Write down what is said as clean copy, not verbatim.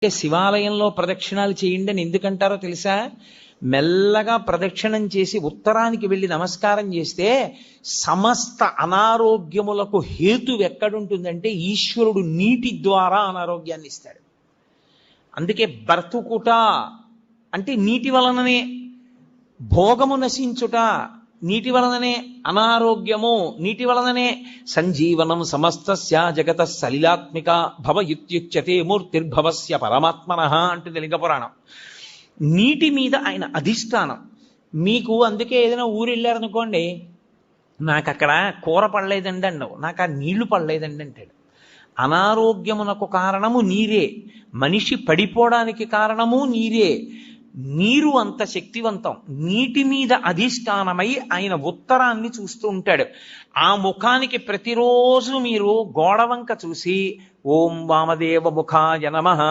శివాలయంలో ప్రదక్షిణాలు చేయండి అని ఎందుకంటారో తెలుసా? మెల్లగా ప్రదక్షిణం చేసి ఉత్తరానికి వెళ్ళి నమస్కారం చేస్తే సమస్త అనారోగ్యములకు హేతు ఎక్కడుంటుందంటే ఈశ్వరుడు నీటి ద్వారా అనారోగ్యాన్ని ఇస్తాడు. అందుకే బ్రతుకుట అంటే నీటి వలననే, భోగము నశించుట నీటి వలననే, అనారోగ్యము నీటి వలననే. సంజీవనం సమస్తస్య జగత సలిలాత్మిక భవ యుత్యుచ్యతే మూర్తిర్భవస్య పరమాత్మనః అంటుంది లింగ పురాణం. నీటి మీద ఆయన అధిష్టానం. మీకు అందుకే ఏదైనా ఊరు వెళ్ళారనుకోండి, నాకు అక్కడ కూర పడలేదండి అన్నావు, నాకు ఆ నీళ్లు పడలేదండి అంటాడు. అనారోగ్యమునకు కారణము నీరే, మనిషి పడిపోవడానికి కారణము నీరే. నీరు అంత శక్తివంతం. నీటి మీద అధిష్టానమై ఆయన ఉత్తరాన్ని చూస్తూ ఉంటాడు. ఆ ముఖానికి ప్రతిరోజు మీరు గోడవంక చూసి ఓం వామదేవ ముఖాయ నమః